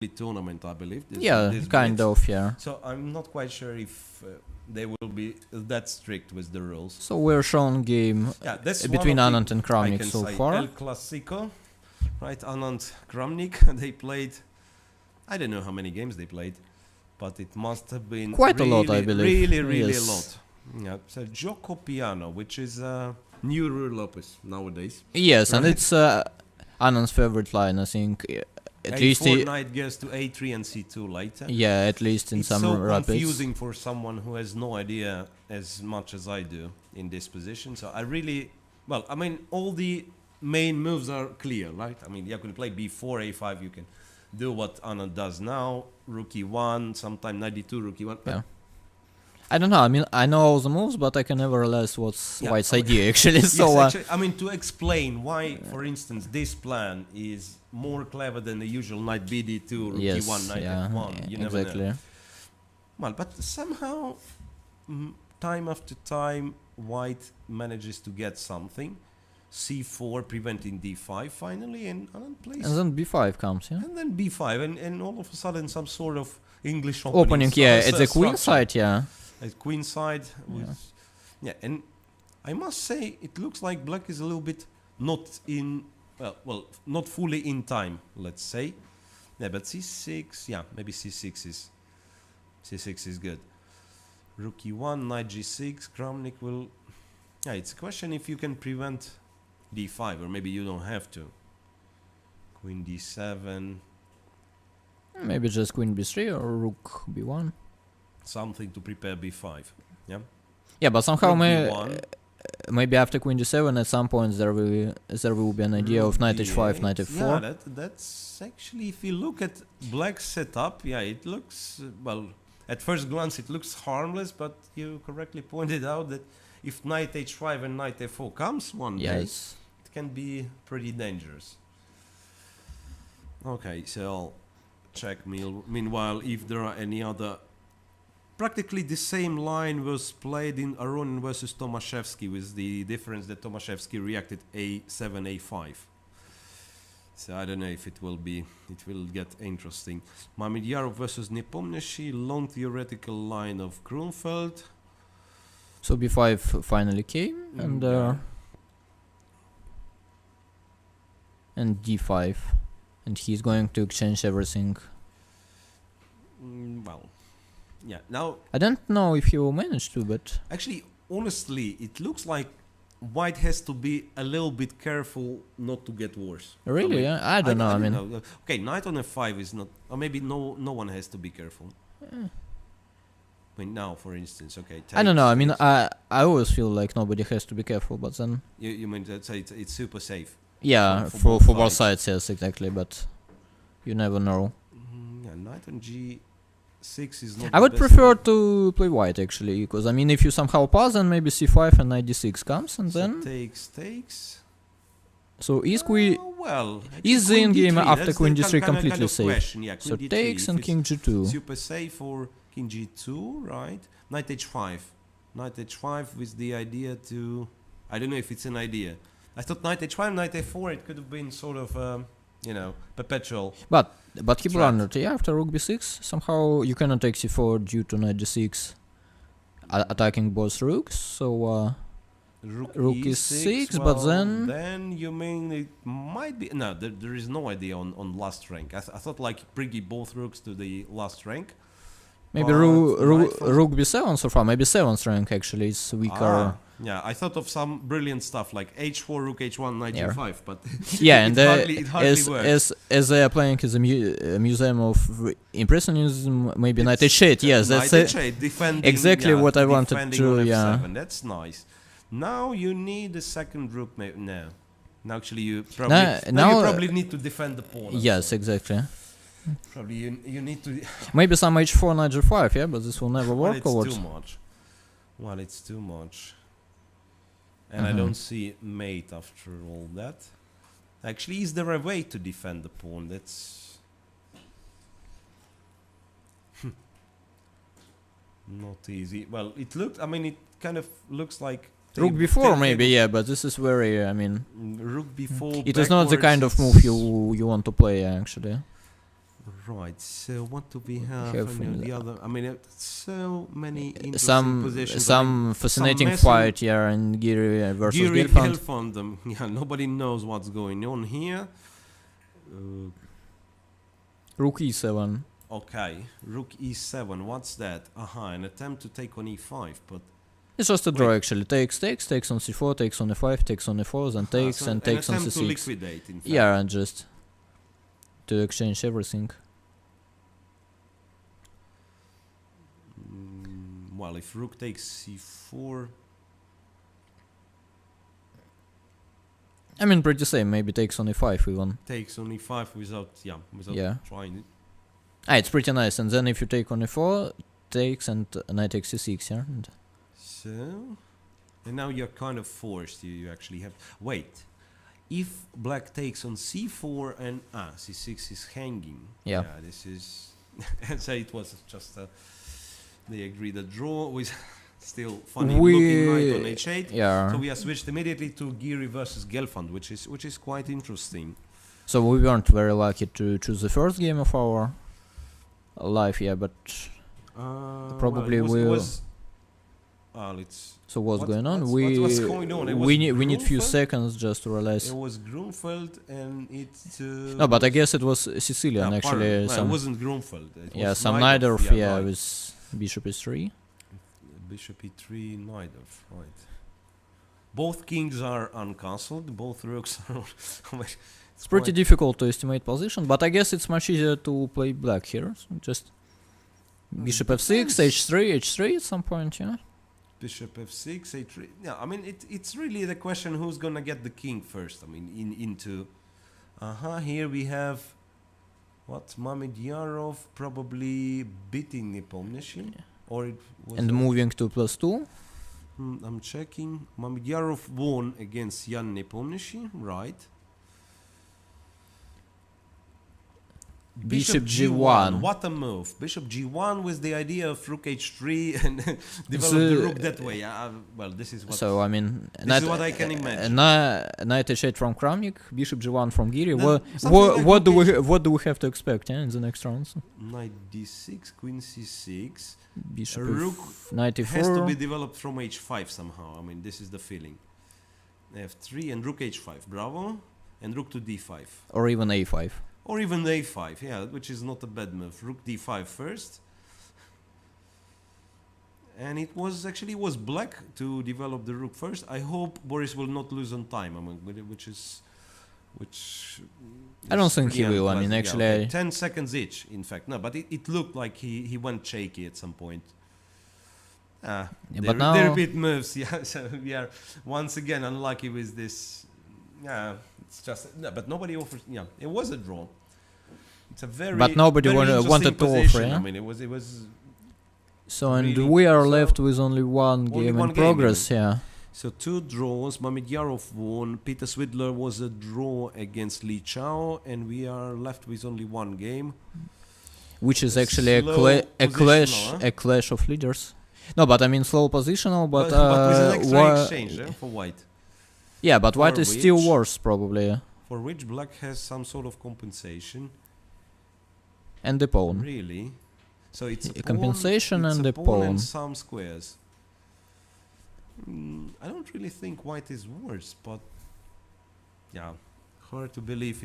tournament, I believe. This kind Blitz. of, yeah. So I'm not quite sure if they will be that strict with the rules. So we're shown game between Anand and Kramnik so far. El Clasico, right? Anand Kramnik. They played. I don't know how many games they played, but it must have been quite a lot, I believe. Really yes. a lot. Yeah. So Gioco Piano, which is new rule opus nowadays. Yes, right? And it's Anand's favorite line, I think. At least A4 knight goes to A3 and C2 later. Yeah, at least in some rapids. It's so confusing for someone who has no idea as much as I do in this position. So I really, well, I mean, all the main moves are clear, right? I mean, you can play B4, A5, you can do what Anand does now, rook E1, sometime knight D2, rook E1. Yeah. I don't know, I mean, I know all the moves, but I can never realize what's White's idea, actually. Yes, so, actually, I mean, to explain why, for instance, this plan is more clever than the usual knight BD2, rook E1, knight F1. You never know. Well, but somehow, time after time, White manages to get something. C4 preventing D5 finally, and Anand plays. And then B5 comes, yeah. And then B5, and all of a sudden some sort of English opening, yeah, at the queen side, yeah. At queen side, and I must say it looks like black is a little bit not in, well, not fully in time, let's say. Yeah, but C6, yeah, maybe C6 is good. Rook E1, knight G6, Kramnik will, yeah, it's a question if you can prevent D5, or maybe you don't have to. Queen D7. Maybe just queen B3 or rook B1. Something to prepare B5, yeah? Yeah, but somehow maybe after queen D7 at some point there will be an idea of knight H5, knight F4. Yeah, that's actually, if you look at black's setup, yeah, it looks, well, at first glance it looks harmless, but you correctly pointed out that if knight H5 and knight F4 comes one day, it can be pretty dangerous. Okay, so I'll check meanwhile if there are any other. Practically the same line was played in Aronin versus Tomaszewski, with the difference that Tomaszewski reacted A7, A5. So I don't know if it will get interesting. Mamedjarov versus Nepomniachtchi, long theoretical line of Grunfeld. So B5 finally came, and D5, and he's going to exchange everything. Well, yeah. Now I don't know if he will manage to, but actually, honestly, it looks like White has to be a little bit careful not to get worse. Really? Yeah, I don't know. I mean, okay, knight on F5 is not, or maybe no one has to be careful. I mean, now, for instance, okay. I don't know. I mean, I always feel like nobody has to be careful, but then you mean that it's super safe? Yeah, for both sides, yes, exactly. But you never know. Yeah, knight on G6 is not. I would prefer to play white actually, because I mean, if you somehow pass, then maybe C5 and knight D6 comes, and then takes. So is queen? Well, is the endgame after queen D3 completely kind of safe? Question, yeah, so takes and king G2. Super safe or king G2, right? Knight H5. Knight H5 with the idea to. I don't know if it's an idea. I thought knight H5, knight F4. It could have been sort of, perpetual. But he blundered. Yeah, after rook B6, somehow you cannot take C4 due to knight D6 attacking both rooks. So rook E6, well, but then you mean it might be no. There is no idea on last rank. I thought like bringing both rooks to the last rank. Maybe rook B7 so far. Maybe 7th rank actually is weaker. Yeah, I thought of some brilliant stuff like H4, rook H1, knight G5, but yeah, and it hardly works. As they are playing as a museum of impressionism, maybe knight H8. Yes, that's exactly what I wanted to. Yeah, that's nice. Now you need a second rook. No, actually you probably need to defend the pawn. Yes, exactly. Probably you need to. Maybe some H4, knight G5. Yeah, but this will never work. Well, it's too much. Well, it's too much. And I don't see mate after all that. Actually, is there a way to defend the pawn? That's not easy. Well, it looked. I mean, it kind of looks like rook B4 maybe. Yeah, but this is very. I mean, rook B4. It is not the kind of move you want to play actually. Right, so what do we have Have on the other? I mean, so many interesting some positions. I mean, fascinating messing- fight here in Giri versus Giri Gelfand. Gelfand, yeah, nobody knows what's going on here. Rook e7. Okay, Rook e7, what's that? Aha, an attempt to take on e5, but... It's just a draw Wait. actually. Takes on c4, takes on e5, takes on e4, then takes so and takes on an attempt to c6. liquidate, in fact. Yeah, and just to exchange everything. Well, if Rook takes c4... I mean, pretty same. Maybe takes on e5 even. Takes on e5 without Yeah. trying it. It's pretty nice. And then if you take on e4, takes and knight takes c6, yeah? And So... And now you're kind of forced, you actually have... Wait, if black takes on c4 and... c6 is hanging. Yeah. This is... and so it was just a... They agreed a draw with still funny looking knight on h8. Yeah. So we are switched immediately to Giri versus Gelfand, which is quite interesting. So we weren't very lucky to choose the first game of our life, yeah, but probably let's... so what's going on? What's going on? It was We need few Grunfeld? seconds just to realize. It was Grunfeld and it... No, but I guess it was Sicilian actually. It Some wasn't Grunfeld. It was some Najdorf, Najdorf, yeah, right. with bishop e3. Bishop e3, Najdorf, right. Both kings are uncastled, both rooks are... It's pretty difficult to estimate position, but I guess it's much easier to play black here. So just bishop f6, h3 at some point, yeah. Bishop f6, a3. Yeah, I mean, it's really the question who's gonna get the king first. I mean, into... here we have... What? Mamedyarov probably beating Nepomniachtchi? Yeah. Or it was... And moving to +2. I'm checking. Mamedyarov won against Jan Nepomniachtchi, right. Bishop g1. What a move. Bishop g1 with the idea of rook h3 and develop the rook that way. Well, this is what... So, I mean... This is what I can imagine. Knight h8 from Kramnik, bishop g1 from Giri. Then What do we have to expect, yeah, in the next rounds? Knight d6, queen c6. Bishop Rook knight e4. has to be developed from h5 somehow. I mean, this is the feeling. f3 and rook h5. Bravo. And rook to d5. Or even a5. Or even a5, yeah, which is not a bad move. Rook d5 first. And it was black to develop the rook first. I hope Boris will not lose on time. I mean, which I don't think he will. I mean, actually, yeah, okay. 10 seconds each. In fact, no, but it looked like he went shaky at some point. Yeah, but now they repeat moves. Yeah, so we are once again unlucky with this. Yeah, it's just no, but nobody offers. Yeah, it was a draw. It's a very. But nobody wanted to offer. Yeah? I mean, it was. So and really, we are left with only one game in progress. Yeah. So 2 draws. Mamedyarov won. Peter Swidler was a draw against Li Chao, and we are left with only one game. Which is actually a clash of leaders. No, but I mean slow positional, but with an extra exchange for white. Yeah, but white is still worse probably. For which black has some sort of compensation. And the pawn. Really? So it's a compensation pawn, and it's a the pawn pawn. and some squares. I don't really think white is worse, but yeah, hard to believe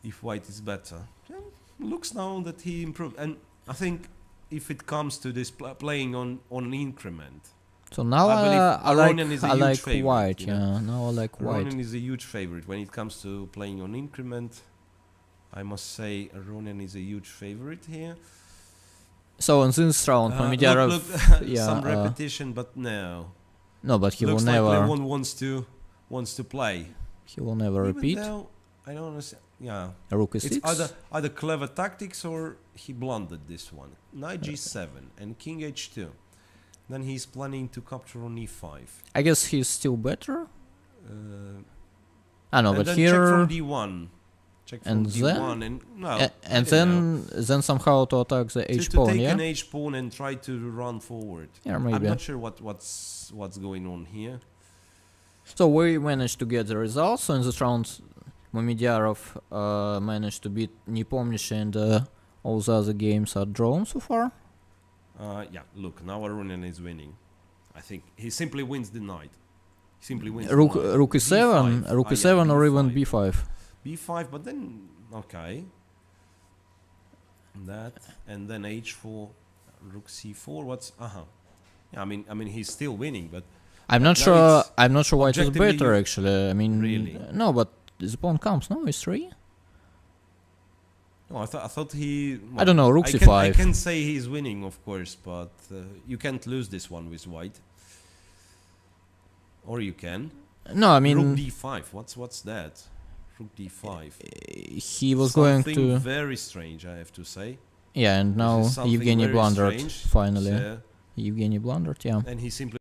if white is better. Yeah, looks now that he improved, and I think if it comes to this playing on increment. So now I like favorite, white. You know? Yeah, now I like white. Ronen is a huge favorite when it comes to playing on increment. I must say Ronen is a huge favorite here. So in this round, Mamedyarov, yeah, some repetition, but no. No, but he looks will never. Like Levon wants to play. He will never repeat. Though, I don't understand. Yeah. Rook is it's either clever tactics or he blundered this one. Knight g7 and king h2. Then he's planning to capture on e5. I guess he's still better. I know, and but then here check from d1. Check from and d1 then and then somehow to attack the h pawn. To take yeah? an h pawn and try to run forward. Yeah, maybe. I'm not sure what's going on here. So we managed to get the results. So in this round, Momidyarov managed to beat Nepomniachtchi, and all the other games are drawn so far. Yeah, look, now Arunin is winning. I think he simply wins the knight. He simply wins Rook the knight. rook e7, B5. rook Yeah, e7, or even B5. b5. B5, but then okay. That and then h4, rook c4. What's Yeah, I mean he's still winning, but I'm not now sure. it's I'm not sure white is objectively better actually. I mean, Really? no, but the pawn comes. No, e3. no, I thought he. I don't know. Rook I c5. can say he's winning, of course, but you can't lose this one with white. Or you can. No, I mean, Rook d5. What's that? Rook d5. he was going Something to. very strange, I have to say. Yeah, and now This is something Evgeny very blundered strange. finally. So- Evgeny blundered. Yeah. and he simply